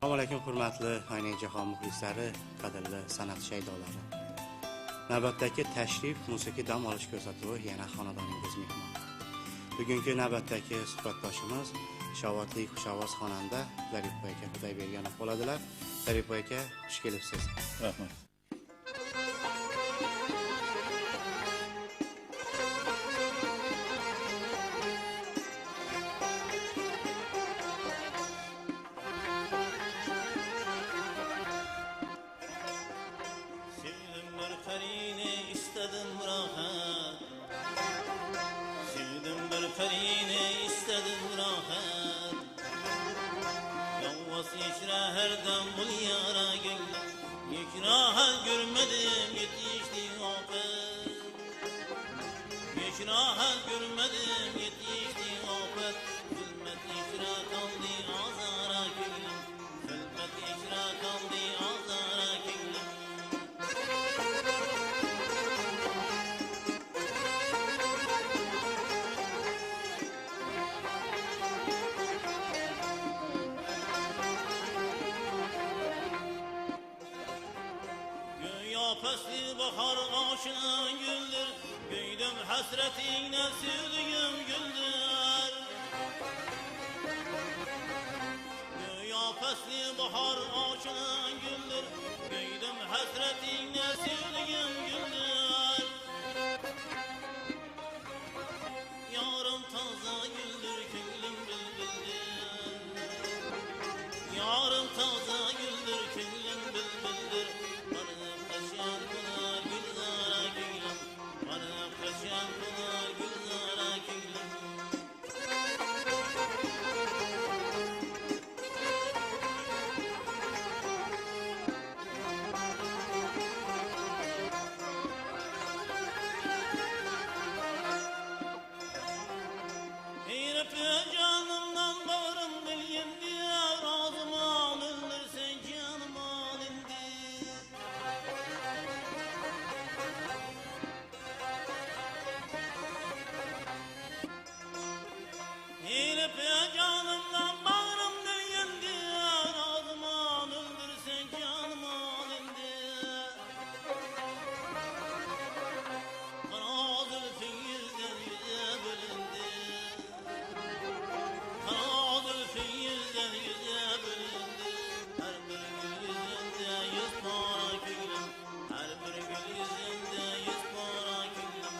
Assalomu alaykum hurmatli Ayni jahon muxlislari, qadrli san'at shaydolari. Navbatdagi tashrif musiqiy dam olish ko'rsatuvi yana xonadoningiz mehmon. Bugungi navbatdagi suhbatdoshimiz Shovotli xushovoz xonanda Zaripboy aka Xudoyberganov bo'ladilar. Zaripboy aka, xush kelibsiz. Rahmat. Sevdim bir ferini istedim rahat. Yalvas içre her dem bul yara gönlüm. Hiç rahat görmedim yetişti afet. Hiç rahat görmedim yetişti afet. Zulmet içre kaldı azara gönlüm. Zulmet içre kaldı azara gönlüm. Faslı bahar ağaçına güldür, göydüm hasretinle sürdüğüm güldür. Güya faslı bahar ağaçına güldür, göydüm hasretinle sürdüğüm güldür. Yarım taze güldür, köylüm bülbüldür. Yarım taze güldür, köylüm bülbüldür. Kaşan pınar gülzara gülüm, bana kaşan pınar gülzara gülüm. Heyrep canımdan bağrım bilgin diye razıma öldürsen canıma indi. Heyrep canımdan bağrım bilgin diye razıma öldürsen canıma indi. Kara zülfün yüzden yüze bölündü. Kara zülfün yüzden yüze bölündü. Her bir gül yüzünde yüz para gülüm. Her bir gül yüzünde yüz para gülüm.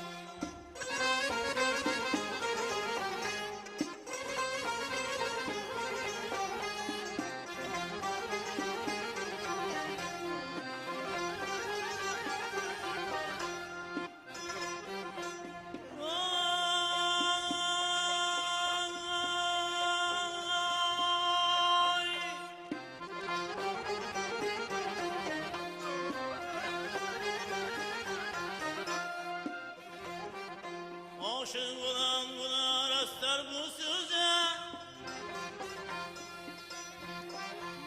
Aşık olan buna rastlar bu söze.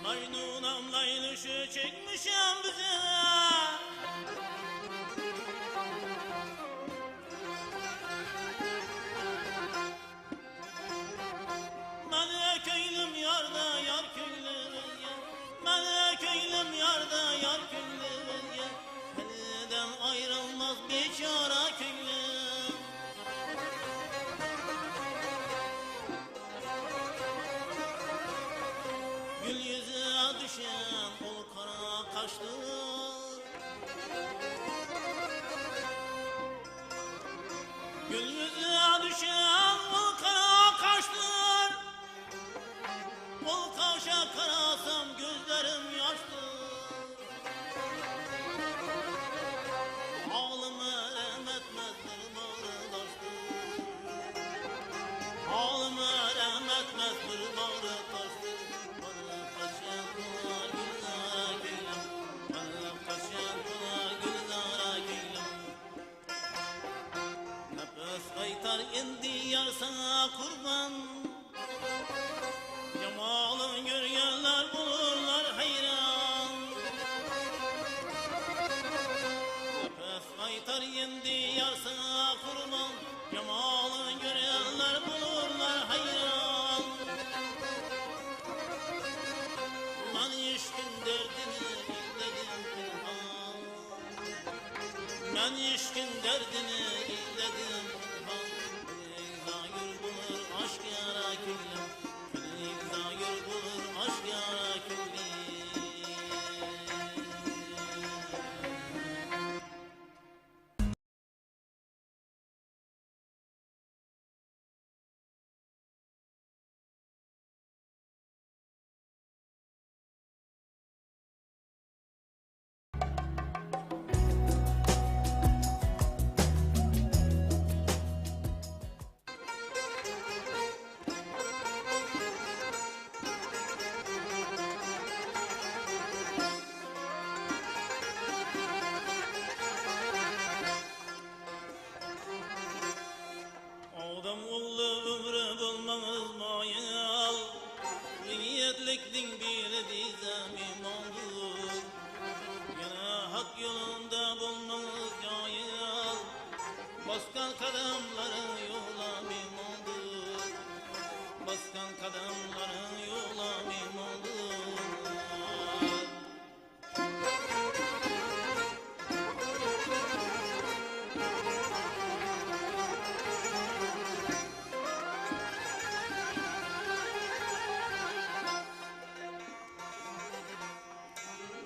Maynunam laylışı çekmişem bize. Melek eylem yarda yar köylüm ya. Melek eylem yarda yar köylüm ya. Elden ayrılmaz biçara köylüm. Gül yüzüne düşen ol kara kaşlı. Gül yüzüne düşen ol kara kaşlı. Ol kaşa karasam gözlerim yaşlı. Ağlıma rahmet etmez bir bağrı taşlı. Ağlıma rahmet etmez bir bağrı taşlı. Bana kaşan pınar gülzara gülüm. Bana kaşan pınar gülzara gülüm. Nefes kaytar derdini izledim Külük zahir bulur aşk yara küllüm Külük zahir bulur aşk yara küllüm Adam oğlu ömrü bulmamız mayal Niyetliktin bildiği zemin oldu Yana hak yolunda bulmamız yayal Baskan kademlerin yola mim oldu Baskan kademlerin yola mim oldu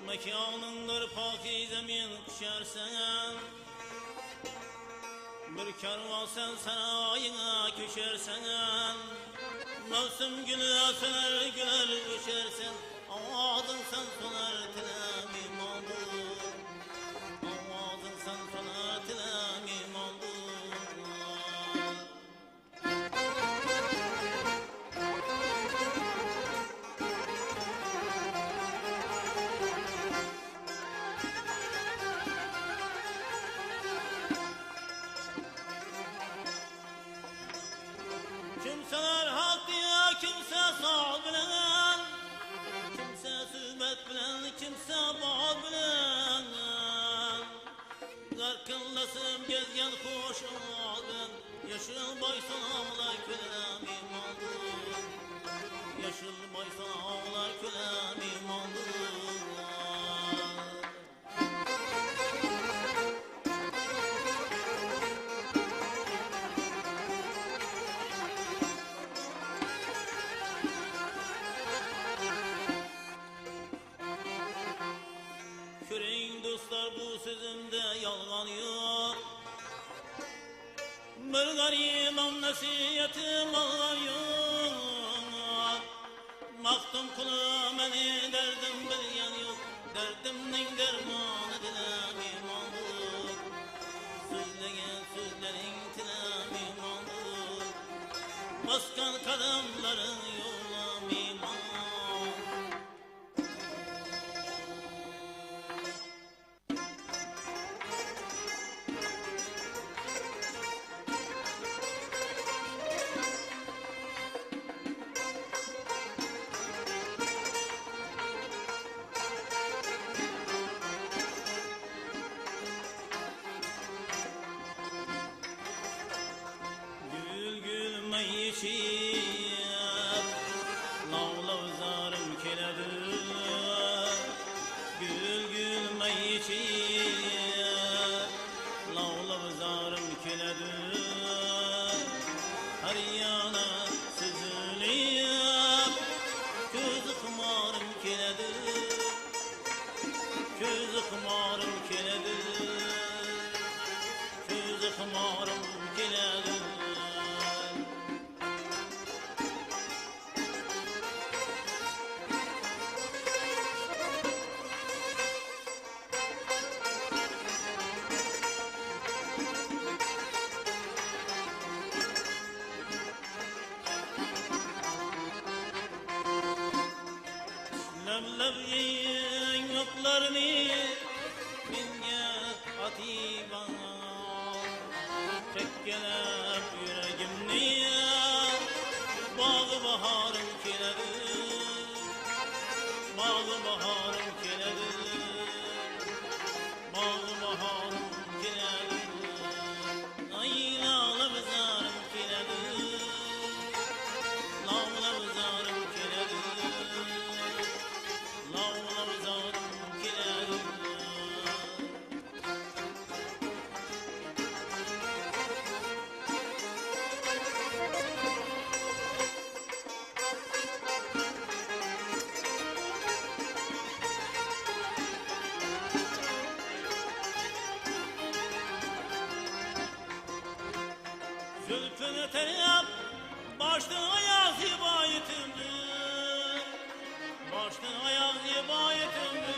Mekanındır pakize min küşersen Bir kervan sen sarayına köşersen Mevsim günü söner güler düşersen Avazın sen sonar tilemim oldu Avazın sen sonar tilemim oldu Kimseler hak diye kimse sağ bilen Kimse sübet bilen kimse bağ bilen Zarkınlasıp gezgen hoş oldun Yaşıl baysan ağlar külemim oldu Yaşıl baysan ağlar külemim oldu Küreğin dostlar bu sözümde yalan yok Bir garibim nasiyetim ağlar yok Maktım kulu beni derdim bilyen yok Derdimden dermanı dilemim oldu Sözleyen sözlerin tilemim oldu Baskan kademlerin yolamim oldu Gül gül meyişir Lavlav zarım keledi Gül gül meyişir Lavlav zarım keledi Her yana süzülüp Gözü kumarım keledi Gözü kumarım keledi Gözü kumarım keledi Lebleb yiyin yoklarını Minge atiban Çekkelep yüreğimni Bağı baharım keledi Bağı baharım keledi Bağı baharım keledi Ay lağla bizarım keledi Lağla bizarım keledi Lağla bizarım keledi tereyap, başta ayak zibayetimdi. Başta ayak zibayetimdi.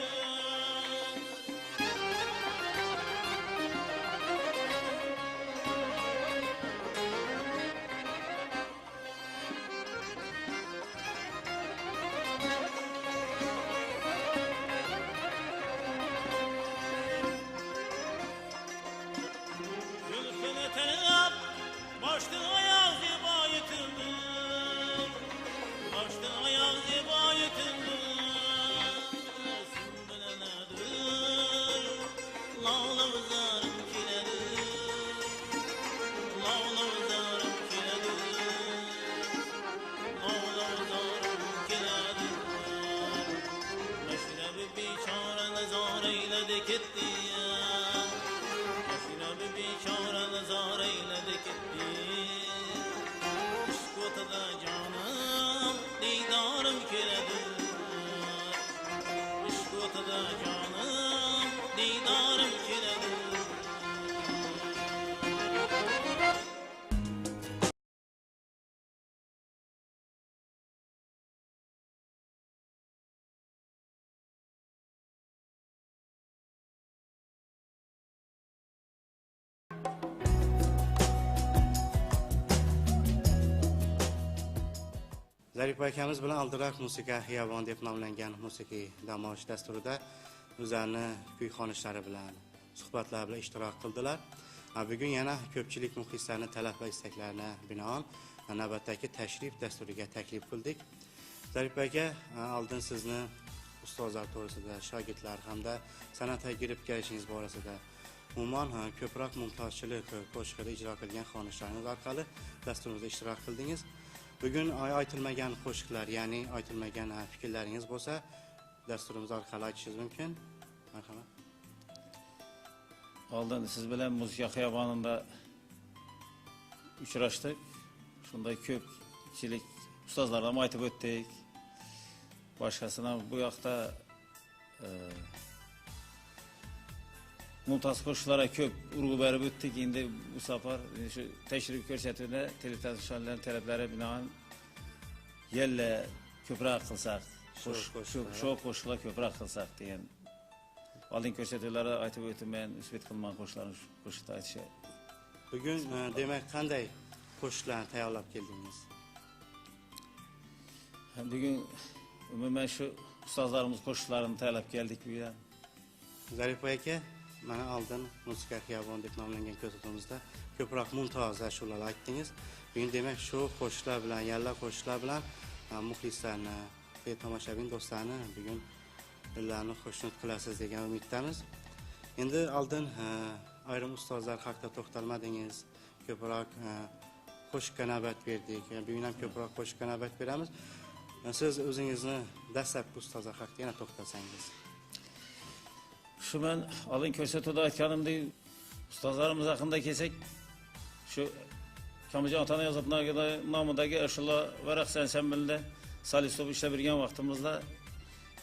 Gülsüne tereyap, başta ayak zibayetimdi. Başta ayak zibayetimdi. Sümbülenedir, lağlavuzlarım kiledir. Lağlavuzlarım kiledir. Lağlavuzlarım kiledir. Meşrebi biçare nazar eyledi gitti. Meşrebi biçare nazar eyledi gitti. Işkotada canım didarım kiledir. Işkotada canım didarım kiledir. Zarif akamiz bilan Aldiroq musiqa xiyobon deb nomlangan musiqiy dam olish dasturida o'zlarini kuy xonishlari bilan, suhbatlar bilan ishtirok qildilar. Bugun yana ko'pchilik muxlislarning talab va istaklarini binoan navbatdagi tashrif dasturiga taklif qildik. Zarif aka, oldin sizni ustozlar to'g'risida, shogirdlar hamda san'atga kirib kelishingiz borasida, umuman ko'proq mumtozchilik qo'shiqida ijro qilgan xonishlaringiz orqali dasturimizda ishtirok qildingiz. Bugun aytilmagan qo'shiqlar, ya'ni aytilmagan fikrlaringiz bo'lsa, dasturimiz orqali aytishingiz mumkin. Marhamat. Oldin siz bilan musiqa xiyobonida uchrashdik. Shunday ko'pchilik ustozlardan aytib o'tdik. Boshqasidan bu yoqda mumtoz qo'shiqlarga ko'p urg'u berib o'tdik. Endi bu safar shu tashrif ko'rsatuvda televideniyachilarning talablari binoan yalla ko'proq qilsak, shu qo'shiqlar ko'proq qilsak degan. Oldin ko'rsatuvlarda aytib o'tdim, men isbot qilman qo'shiqlarni qo'shiqda aytishga. Bugun demak qanday qo'shiqlarni tayyorlab keldingiz? Bugun umuman shu ustozlarimiz qo'shiqlarini tayyorlab keldik bu yerda. Zarif aka, mana oldin musiqa xiyobon deb nomlangan ko'rsatuvimizda ko'proq mumtoz ashulalar aytdingiz. Bugun demak shu qo'shiqlar bilan, yalla qo'shiqlar bilan muxlislarni, tomoshabin do'stlarni bugun dillarni xushnud qilasiz degan umiddamiz. Endi oldin ayrim ustozlar haqida to'xtalmadingiz. Ko'proq qo'shiqqa navbat berdik. Bugun ham ko'proq qo'shiqqa navbat beramiz. Siz o'zingizni dastlabki ustozlar haqida yana to'xtalsangiz. Shu men oldin ko'rsatuvda aytganimdek, ustozlarimiz haqida kelsak, shu Kamiljon ota nomidagi ashula va raqs ansamblida solist bo'lib ishlab yurgan vaqtimizda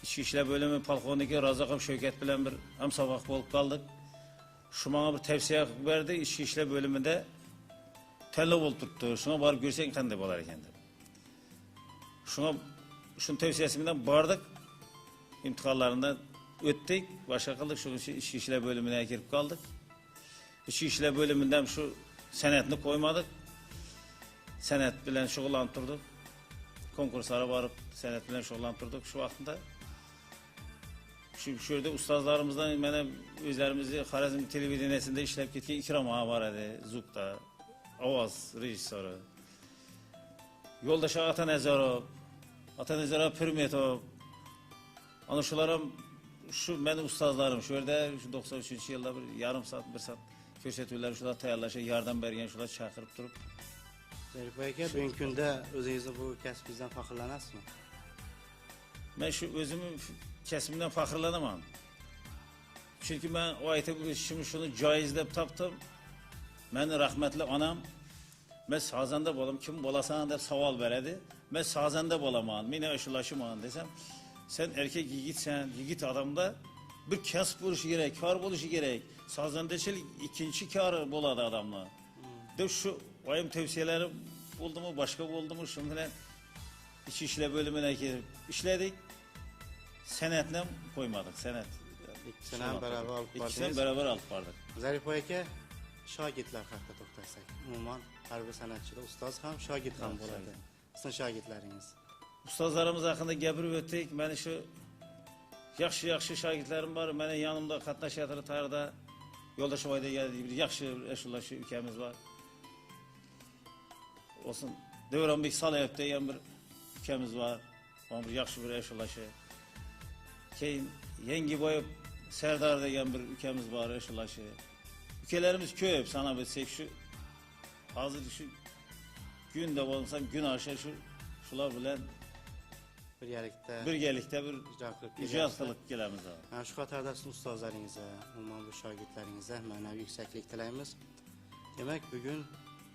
ichki ishlar bo'limi polkovniki Razaqov Shavkat bilan bir hamsavoq bo'lib qoldik. Shu menga bir tavsiya berdi, ichki ishlar bo'limida tanlov bo'lib turibdi. Shuna borib ko'rsang qanday bo'lar ekan deb. Shuni tavsiyasi bilan bordik. İmtihonlaridan o'tdik, boshqa qildik, shu ichki ishlar bo'limiga kirib qoldik. Ichki ishlar bo'limidan shu san'atni qo'ymadik. San'at bilan shug'ullanib turdik. Konkurslarga borib san'at bilan shug'ullanib turdik. Shu vaqtda shu yerda ustozlarimizdan mana o'zlarimizni Xorazm televideniyasida ishlab ketgan Ikrom aka bor edi, Zukda, ovoz rejissyori. Yo'ldosh Atanazarov Pirmetov. Ana shular ham shu meni ustozlarim shu yerda 93-yilda bir yarim soat, 1 soat ko'rsatuvlar shular tayyorlashga yordam bergan, shular chaqirib turib. Zarif aka, bugungi kunda o'zingizni bu kasbingizdan faxrlanasizmi? Men shu o'zimni kasbimdan faxrlanaman. Chunki men o aytib o'tishimni shuni joiz deb topdim. Meni rahmatli onam men sozanda bo'lam, kim bo'lasan deb savol beradi. Men sozanda bo'laman, meni ashulachiman desam, sen erkek yigitsan, yigit odamda bir kasb bo'lishi kerak, kor bo'lishi kerak. Sozandachilik ikkinchi kori bo'ladi odamlar. Deb shu Vayım tavsiyeleri oldu mu, başka oldu mu? Şunun bilen İçki işler bölümüne girip işledik. Senetle koymadık, senet. İkisini hem beraber alıp İkisini bardınız. beraber alıp bardık. Zarif aka, şagirdlar haqida to'xtalsak. Umuman har bir san'atchida ustoz ham, shogird ham bo'ladi. Sizin shogirdlaringiz. Ustozlarımız hakkında gapirib o'tdik. Meni shu yaxshi shogirdlarim bor. Meni yanımda qatnashyapti tayyorda. Yo'ldoshovoy degan bir yaxshi ashulachi ukamiz bor. Olsun. Devronbek Salayev degan bir ukamiz bor. Onun bir yaxshi bir ashulachi. Keyin Yengiboyev Serdar degan bir ukamiz bor ashulachi. Ukalarimiz ko'p, sanab o'tsak shu hozir shu kunda bo'lsam gün aşağı shular bilan birgalikda bir ijod qilib kelamiz. Mana shu qatorda sizning ustozlaringizga, umuman bu shogirdlaringizga ma'naviy yuksaklik tilaymiz. Demak, bugun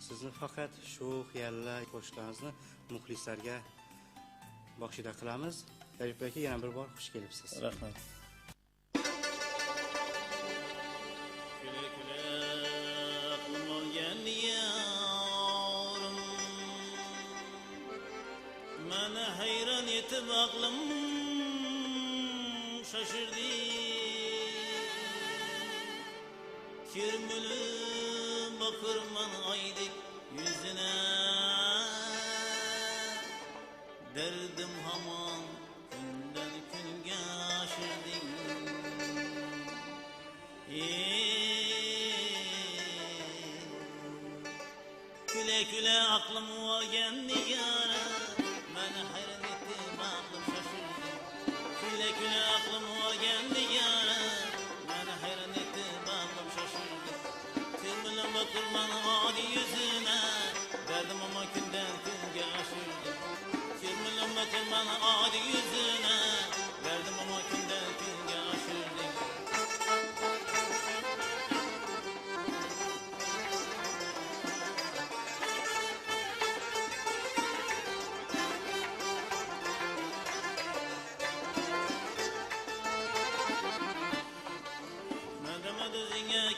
sizni faqat shu xiyollar, qo'shiqlaringizni muxlislarga baxshida qilamiz. Zarif aka, yana bir bor xush kelibsiz. Rahmat. Küle küle aklım olgen yavrum, Mene hayran etip aklım şaşırdı. Kirmülü bakırman aydık yüzüne, derdim haman günden günge aşırdı. Küle küle aklım varken nigara, beni hayran etti aklım şaşırdı. Küle küle aklım varken nigara, beni hayran etti aklım şaşırdı. Tümüle bakır bana adi yüzüne, derdim ama günden günge aşırdı. Tümüle bakır bana adi yüzüne, derdim ama günden günge aşırdı.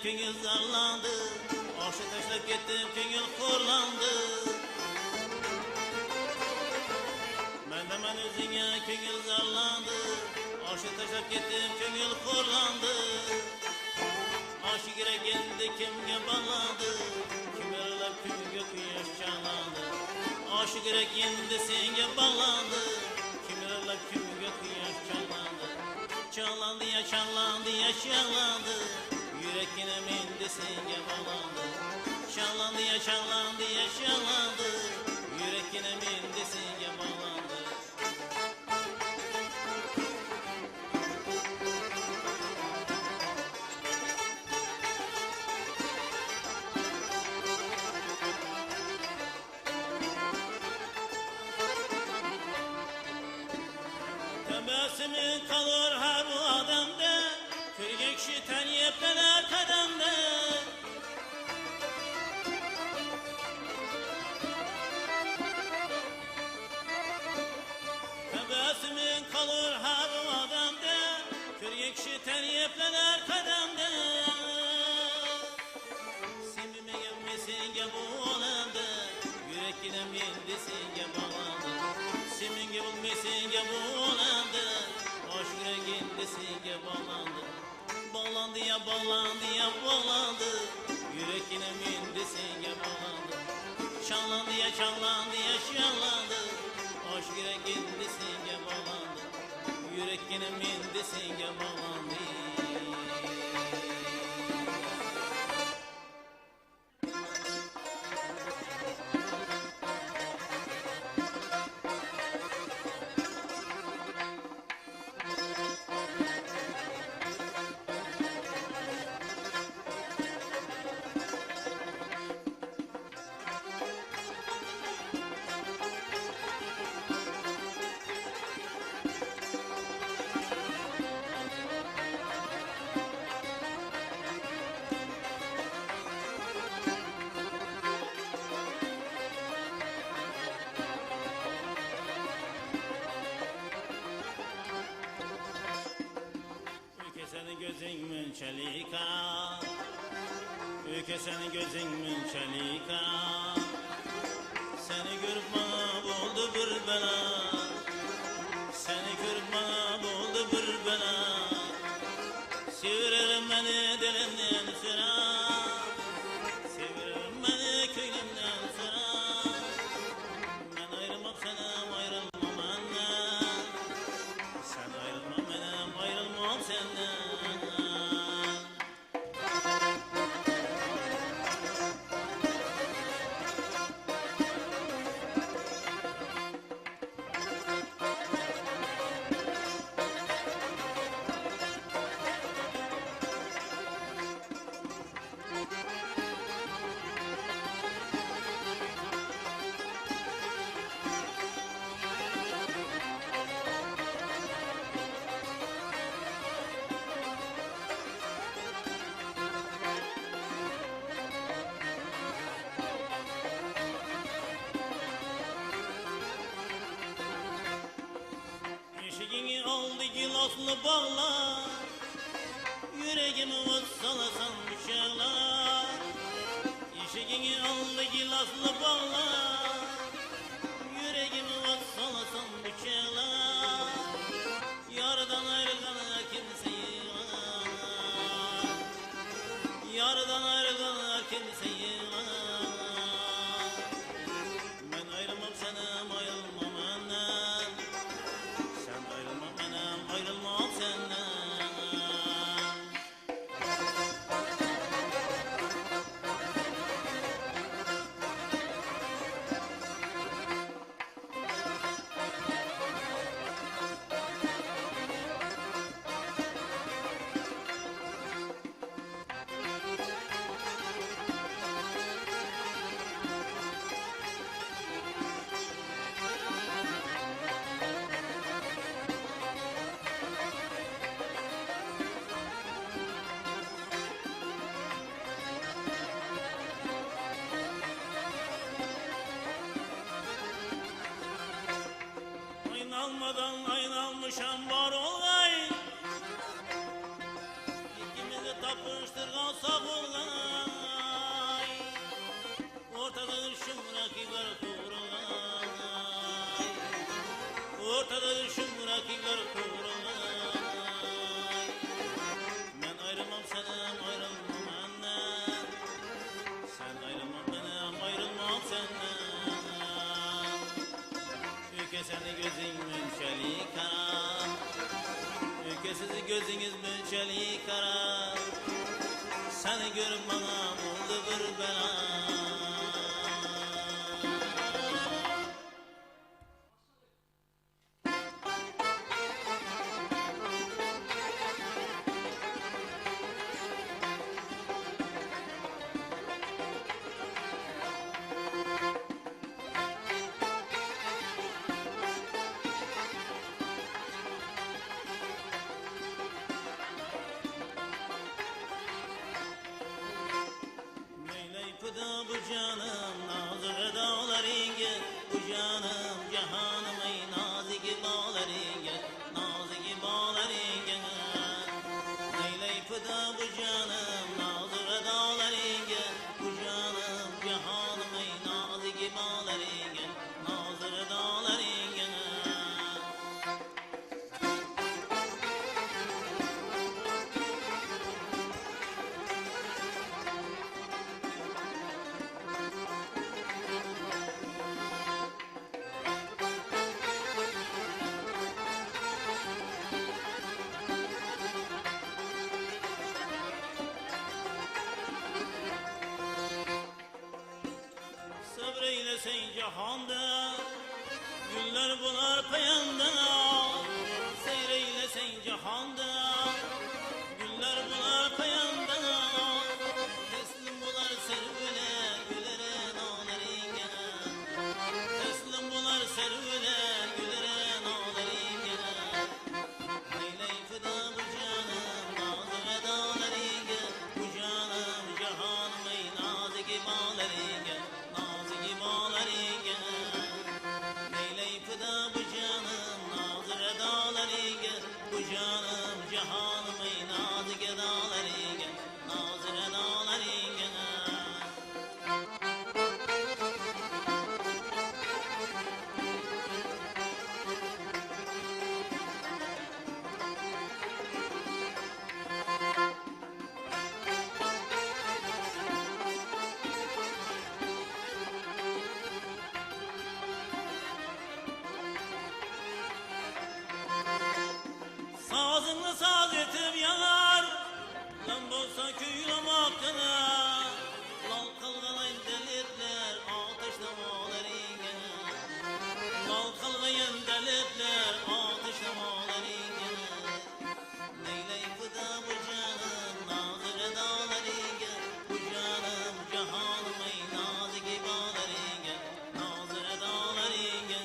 Köngül zarlandı, aşı taşlap gittim, köngül korlandı. Ben özüne köngül zarlandı, aşı taşlap gittim, köngül korlandı. Aşı girek geldi, kimge bağlandı, kim aralar köngül kuyaş çağlandı. Aşı girek geldi, senge bağlandı, kim aralar köngül kuyaş çağlandı. Çağlandı ya çağlandı ya çağlandı. Yürek yine mindesine bağlandı. Şanlandı ya şanlandı ya şanlandı. Yürek yine mindesine bağlandı. Tebessümün kalır her bu adamda. Kırgık şitan yepler kademde. Tebessümün kalır her adamda. Kırgık şitan yepler kademde. Simime gelmesin bu olamda. Yürek yine bildisin bağlandı. Simin gelmesin bu olamda. Hoş yüreğin desin bağlandı. Bağlandı ya bağlandı ya bağlandı. Yürek yine mindesine bağlandı. Şanlandı ya şanlandı ya şanlandı. Hoş yüreğin desine bağlandı. Yürek yine mindesine bağlandı. Gözün münçelika, Öke senin gözün münçelik kara. Seni görüp bana buldu bir bela. Seni görüp bana buldu bir bela. Sevirim beni dilimden sıra. Sevirim beni köyümden sıra. Ben ayrılmam senden, ayrılmam benden. Sen ayrılmam benim, ayrılmam senden. Eşiğini aldı gilaslı bağlar. Yüreğimi vatsalasan bıçaklar. Eşiğini aldı gilaslı bağlar. Yüreğimi vatsalasan bıçaklar. Yardan ayrılana kimseyi var. Yardan ayrılana kimseyi var. Ben ayrılmam sana, ayrılmam benden. Sen ayrılma benim, ayrılmam senden. Aynalmadan aynalmışam var olay. İkimizi tapıştırgan sağ olay. Ortada şımrakikler kurulay. Ortada şımrakikler kurulay. Ben ayrılmam senden, ayrılmam benden. Sen ayrılmam benim, ayrılmam senden. Öke seni gözün münçelik kara. Öke sizi gözünüz münçelik kara. Seni görüp bana buldu bir bela. Neyleypuda bu canım nazır dağlarınge. Bu canım cahanım ey nazik bağlarınge. Nazik bağlarınge. Neyleypuda bu canım nazır dağlarınge. Bu canım cahanım ey nazik bağlarınge. Nazır dağlarınge. Sabreylesen cahanda, güller bular payanda. Seyreylesen cahanda, güller bular payanda. Teslim bular servüle, gülere nağlarınge. Teslim bular servüle, gülere nağlarınge. Neyley fıda bu canım, nazır dağlarınge. Bu canım cahanım ey nazik bağlarınge. Nazik bağlarınge. Neyley fıda bu canım, nazır dağlarınge. Bu canım cahanım ey nazik dağlarınge. Nazır dağlarınge. Nazını saz etip yanar, lan bolsa küylüm hakkına. Lal kılgılayın delitler, ateşlamalar inge. Lal kılgılayın delitler, ateşlamalar inge. Neyley fıda bu canım, nazır edalar inge. Bu canım cahanım ey nazik ibalar inge. Nazır edalar inge.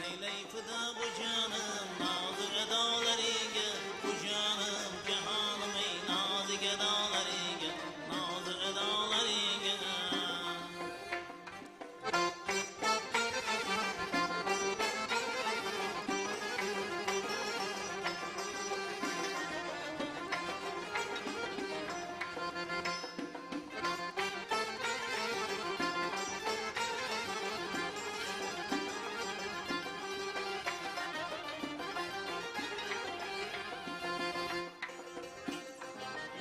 Neyley fıda bu canım, nazır edalar inge. Bu canım cahanım ey nazik edalar inge. Nazır edalar inge.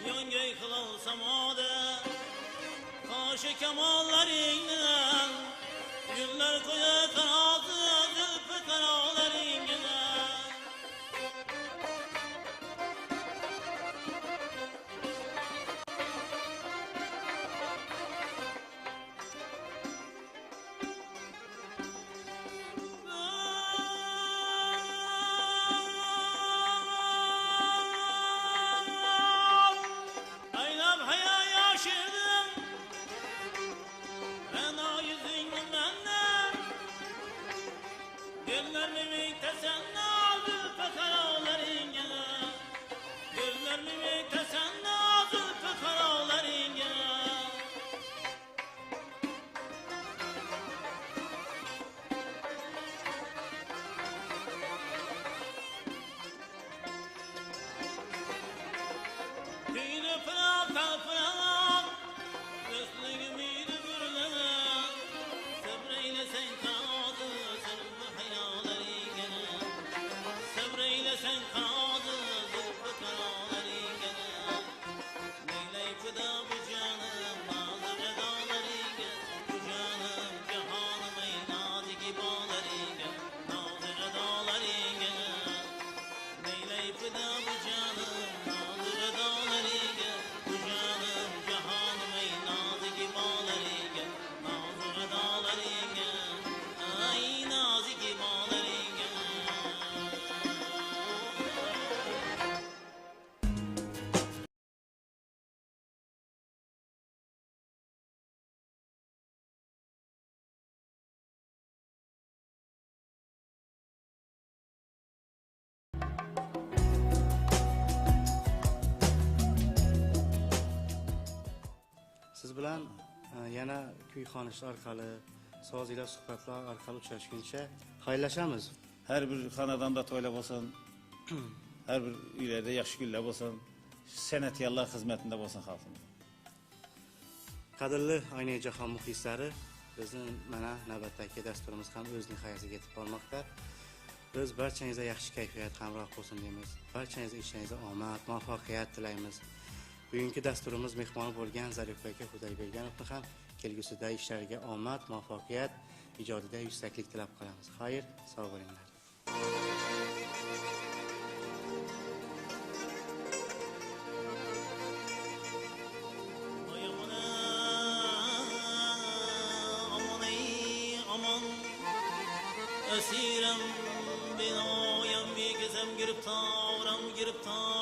Yöngey kılılsam ade, kaşı kemallarıyla, güller koya kanadı, zülfü karalarıyla. Aylam haya yaşırdım, fena yüzünü benden. Güllerimi beklesen nazlı fekaraların gene. Güllerimi beklesen nazlı fekaraların gene. Dini fırak fırak, gözlüğümü bürlen. Sabreyle sen kanadı, zülfü hayaları gene. Sabreyle sen kanadı, zülfü karaları gene. Neyley fıda bu canım, nazır edaları gene. Bu canım cahanım ey nazik ibaları gene. Nazır edaları gene. Neyley fıda bu canım, nazır edaları gene. Bu canım cahanım ey nazik ibaları gene. Nazır edaları gene. Ay nazik ibaları gene. Siz bilan yana kuy xonish orqali, so'z ila suhbatlar orqali uchrashguncha xayrlashamiz. Her bir xonadonda to'ylar bo'lsin, her bir uylarda yaxshi kunlar bo'lsin, san'atkorlar xizmatida bo'lsin xalqimiz. Qadrli Aynay jahon muxlislari, bizning mana navbatdagi dasturimiz ham o'z nihoyasiga yetib bormoqda. Biz barchangizga yaxshi kayfiyat hamroh bo'lsin deymiz. Barchangizga ishlaringizda omad, muvaffaqiyat tilaymiz. Bugungi dasturimiz mehmoni bo'lgan Zarif aka Xudoyberganovni ham kelgusida ishlariga omad, muvaffaqiyat, ijodida yuksaklik tilab qolamiz. Xayr, sog' bo'linglar. Ay aman aman ey aman. Esirem binayem bir gezem giriptaram giriptar.